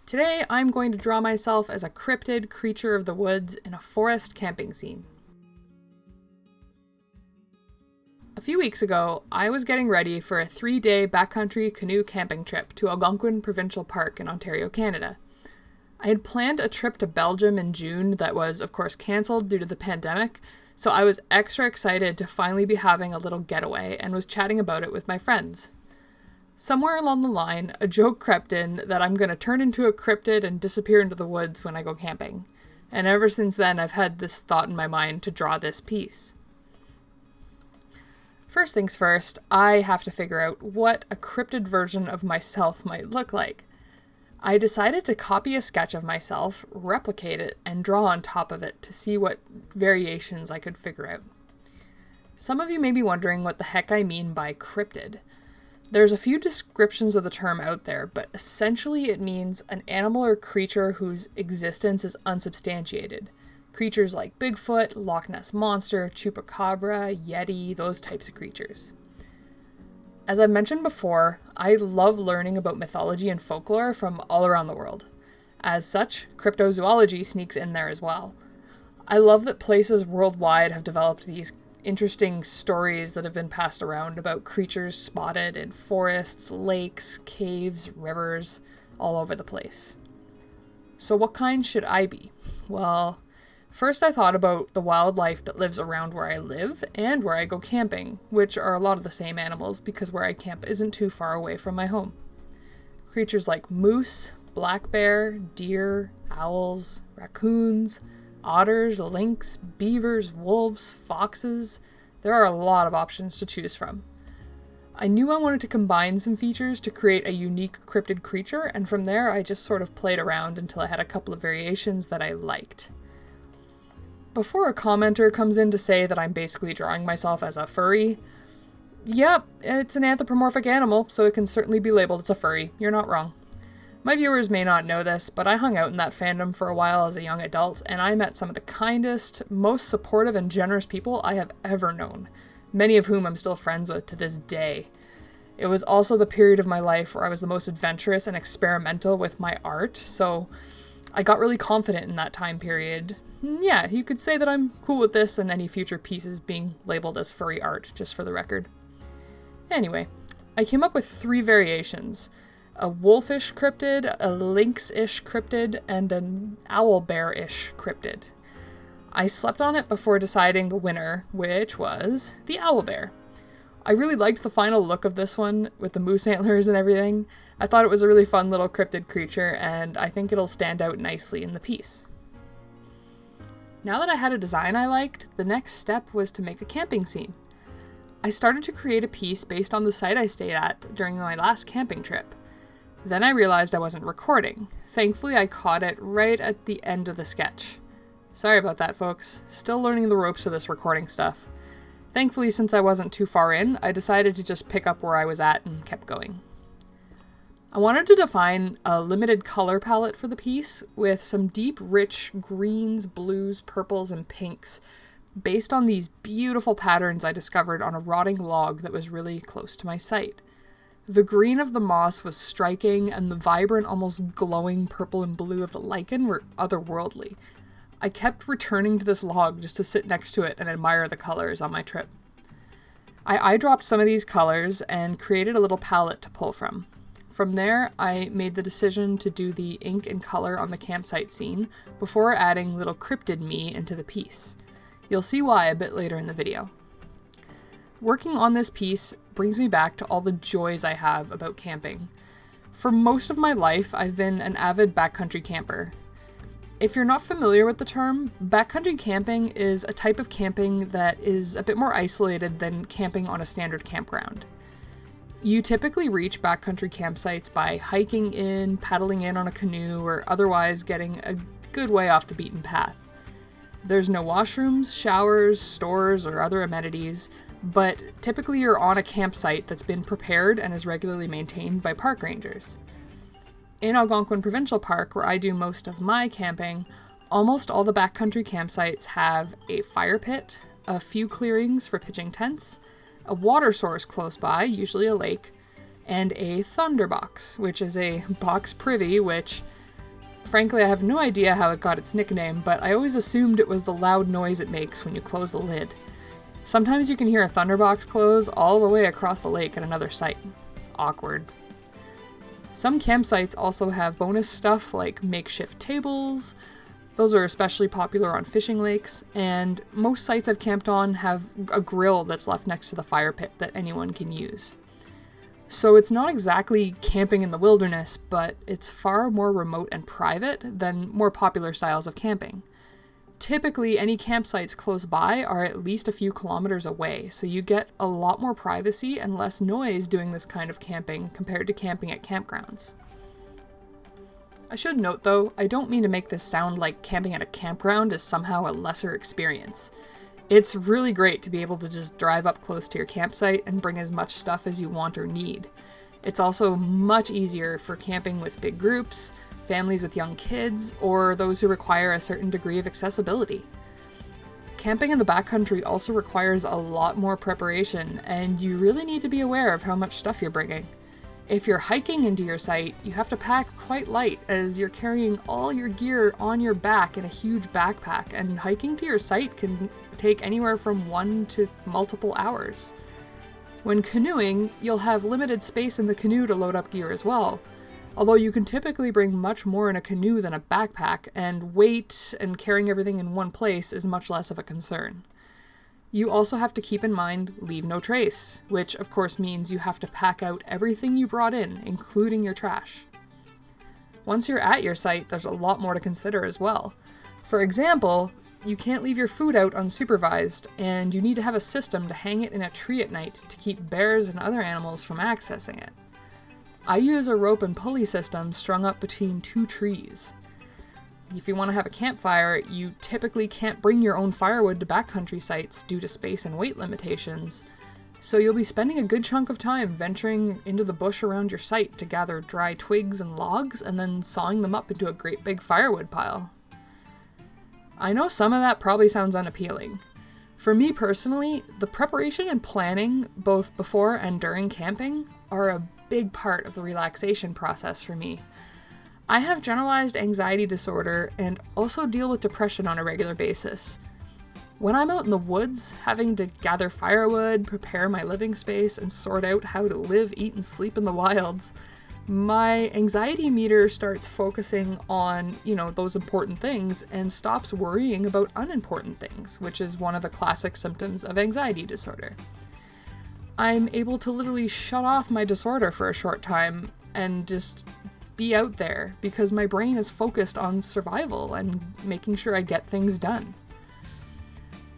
Today, I'm going to draw myself as a cryptid creature of the woods in a forest camping scene. A few weeks ago, I was getting ready for a 3-day backcountry canoe camping trip to Algonquin Provincial Park in Ontario, Canada. I had planned a trip to Belgium in June that was, of course, cancelled due to the pandemic, so I was extra excited to finally be having a little getaway and was chatting about it with my friends. Somewhere along the line, a joke crept in that I'm going to turn into a cryptid and disappear into the woods when I go camping. And ever since then, I've had this thought in my mind to draw this piece. First things first, I have to figure out what a cryptid version of myself might look like. I decided to copy a sketch of myself, replicate it, and draw on top of it to see what variations I could figure out. Some of you may be wondering what the heck I mean by cryptid. There's a few descriptions of the term out there, but essentially it means an animal or creature whose existence is unsubstantiated. Creatures like Bigfoot, Loch Ness Monster, Chupacabra, Yeti, those types of creatures. As I've mentioned before, I love learning about mythology and folklore from all around the world. As such, cryptozoology sneaks in there as well. I love that places worldwide have developed these interesting stories that have been passed around about creatures spotted in forests, lakes, caves, rivers, all over the place. So what kind should I be? Well, first I thought about the wildlife that lives around where I live and where I go camping, which are a lot of the same animals because where I camp isn't too far away from my home. Creatures like moose, black bear, deer, owls, raccoons, otters, lynx, beavers, wolves, foxes. There are a lot of options to choose from. I knew I wanted to combine some features to create a unique cryptid creature, and from there I just sort of played around until I had a couple of variations that I liked. Before a commenter comes in to say that I'm basically drawing myself as a furry, yep, it's an anthropomorphic animal, so it can certainly be labeled as a furry. You're not wrong. My viewers may not know this, but I hung out in that fandom for a while as a young adult, and I met some of the kindest, most supportive and generous people I have ever known, many of whom I'm still friends with to this day. It was also the period of my life where I was the most adventurous and experimental with my art, so I got really confident in that time period. Yeah, you could say that I'm cool with this and any future pieces being labeled as furry art, just for the record. Anyway, I came up with 3 variations. A wolfish cryptid, a lynx-ish cryptid, and an owl-bear-ish cryptid. I slept on it before deciding the winner, which was the owlbear. I really liked the final look of this one, with the moose antlers and everything. I thought it was a really fun little cryptid creature, and I think it'll stand out nicely in the piece. Now that I had a design I liked, the next step was to make a camping scene. I started to create a piece based on the site I stayed at during my last camping trip. Then I realized I wasn't recording. Thankfully, I caught it right at the end of the sketch. Sorry about that, folks. Still learning the ropes of this recording stuff. Thankfully, since I wasn't too far in, I decided to just pick up where I was at and kept going. I wanted to define a limited color palette for the piece with some deep, rich greens, blues, purples, and pinks based on these beautiful patterns I discovered on a rotting log that was really close to my site. The green of the moss was striking, and the vibrant, almost glowing purple and blue of the lichen were otherworldly. I kept returning to this log just to sit next to it and admire the colors on my trip. I eyedropped some of these colors and created a little palette to pull from. From there, I made the decision to do the ink and color on the campsite scene before adding little cryptid-me into the piece. You'll see why a bit later in the video. Working on this piece brings me back to all the joys I have about camping. For most of my life, I've been an avid backcountry camper. If you're not familiar with the term, backcountry camping is a type of camping that is a bit more isolated than camping on a standard campground. You typically reach backcountry campsites by hiking in, paddling in on a canoe, or otherwise getting a good way off the beaten path. There's no washrooms, showers, stores, or other amenities, but typically you're on a campsite that's been prepared and is regularly maintained by park rangers. In Algonquin Provincial Park, where I do most of my camping, almost all the backcountry campsites have a fire pit, a few clearings for pitching tents, a water source close by, usually a lake, and a thunderbox, which is a box privy which Frankly, I have no idea how it got its nickname, but I always assumed it was the loud noise it makes when you close the lid. Sometimes you can hear a thunderbox close all the way across the lake at another site. Awkward. Some campsites also have bonus stuff like makeshift tables. Those are especially popular on fishing lakes, and most sites I've camped on have a grill that's left next to the fire pit that anyone can use. So it's not exactly camping in the wilderness, but it's far more remote and private than more popular styles of camping. Typically, any campsites close by are at least a few kilometers away, so you get a lot more privacy and less noise doing this kind of camping compared to camping at campgrounds. I should note though, I don't mean to make this sound like camping at a campground is somehow a lesser experience. It's really great to be able to just drive up close to your campsite and bring as much stuff as you want or need. It's also much easier for camping with big groups, families with young kids, or those who require a certain degree of accessibility. Camping in the backcountry also requires a lot more preparation, and you really need to be aware of how much stuff you're bringing. If you're hiking into your site, you have to pack quite light as you're carrying all your gear on your back in a huge backpack, and hiking to your site can take anywhere from 1 to multiple hours. When canoeing, you'll have limited space in the canoe to load up gear as well, although you can typically bring much more in a canoe than a backpack, and weight and carrying everything in one place is much less of a concern. You also have to keep in mind leave no trace, which of course means you have to pack out everything you brought in, including your trash. Once you're at your site, there's a lot more to consider as well. For example, you can't leave your food out unsupervised, and you need to have a system to hang it in a tree at night to keep bears and other animals from accessing it. I use a rope and pulley system strung up between 2 trees. If you want to have a campfire, you typically can't bring your own firewood to backcountry sites due to space and weight limitations, so you'll be spending a good chunk of time venturing into the bush around your site to gather dry twigs and logs and then sawing them up into a great big firewood pile. I know some of that probably sounds unappealing. For me personally, the preparation and planning, both before and during camping, are a big part of the relaxation process for me. I have generalized anxiety disorder and also deal with depression on a regular basis. When I'm out in the woods, having to gather firewood, prepare my living space, and sort out how to live, eat, and sleep in the wilds, my anxiety meter starts focusing on, those important things and stops worrying about unimportant things, which is one of the classic symptoms of anxiety disorder. I'm able to literally shut off my disorder for a short time and just be out there because my brain is focused on survival and making sure I get things done.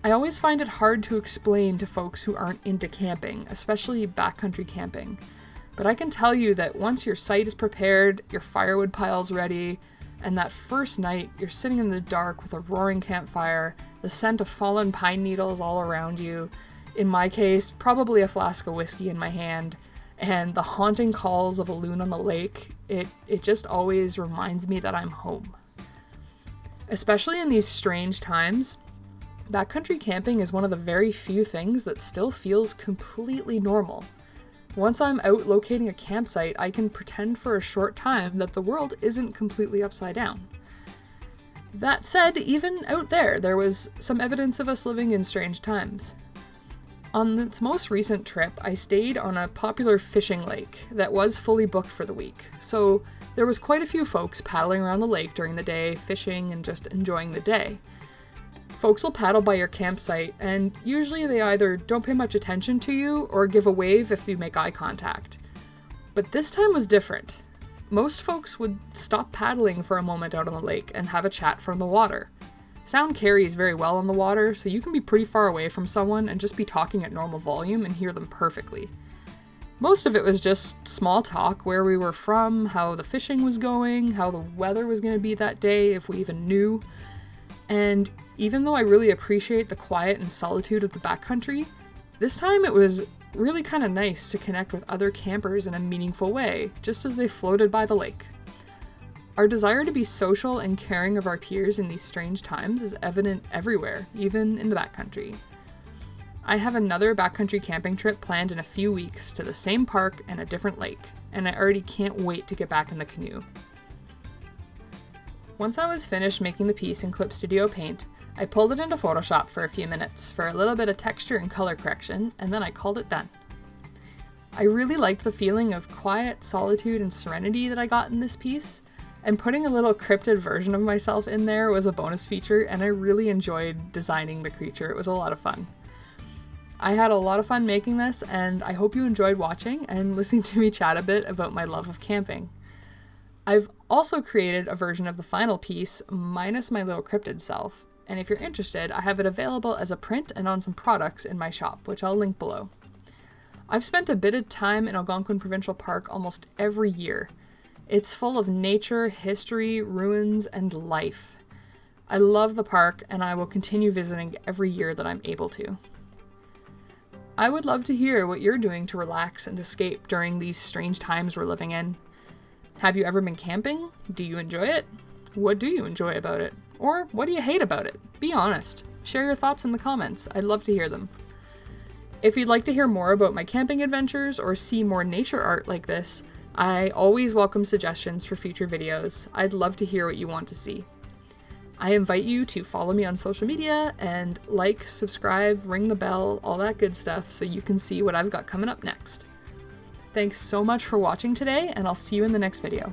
I always find it hard to explain to folks who aren't into camping, especially backcountry camping. But I can tell you that once your site is prepared, your firewood pile's ready, and that first night you're sitting in the dark with a roaring campfire, the scent of fallen pine needles all around you, in my case, probably a flask of whiskey in my hand, and the haunting calls of a loon on the lake, it just always reminds me that I'm home. Especially in these strange times, backcountry camping is one of the very few things that still feels completely normal. Once I'm out locating a campsite, I can pretend for a short time that the world isn't completely upside down. That said, even out there was some evidence of us living in strange times. On its most recent trip, I stayed on a popular fishing lake that was fully booked for the week, so there was quite a few folks paddling around the lake during the day, fishing and just enjoying the day. Folks will paddle by your campsite, and usually they either don't pay much attention to you or give a wave if you make eye contact. But this time was different. Most folks would stop paddling for a moment out on the lake and have a chat from the water. Sound carries very well on the water, so you can be pretty far away from someone and just be talking at normal volume and hear them perfectly. Most of it was just small talk, where we were from, how the fishing was going, how the weather was going to be that day, if we even knew. And even though I really appreciate the quiet and solitude of the backcountry, this time it was really kind of nice to connect with other campers in a meaningful way, just as they floated by the lake. Our desire to be social and caring of our peers in these strange times is evident everywhere, even in the backcountry. I have another backcountry camping trip planned in a few weeks to the same park and a different lake, and I already can't wait to get back in the canoe. Once I was finished making the piece in Clip Studio Paint, I pulled it into Photoshop for a few minutes for a little bit of texture and color correction, and then I called it done. I really liked the feeling of quiet solitude and serenity that I got in this piece, and putting a little cryptid version of myself in there was a bonus feature, and I really enjoyed designing the creature. It was a lot of fun. I had a lot of fun making this, and I hope you enjoyed watching and listening to me chat a bit about my love of camping. I've also created a version of the final piece minus my little cryptid self, and if you're interested, I have it available as a print and on some products in my shop, which I'll link below. I've spent a bit of time in Algonquin Provincial Park almost every year. It's full of nature, history, ruins, and life. I love the park, and I will continue visiting every year that I'm able to. I would love to hear what you're doing to relax and escape during these strange times we're living in. Have you ever been camping? Do you enjoy it? What do you enjoy about it? Or what do you hate about it? Be honest. Share your thoughts in the comments. I'd love to hear them. If you'd like to hear more about my camping adventures or see more nature art like this, I always welcome suggestions for future videos. I'd love to hear what you want to see. I invite you to follow me on social media and like, subscribe, ring the bell, all that good stuff so you can see what I've got coming up next. Thanks so much for watching today, and I'll see you in the next video.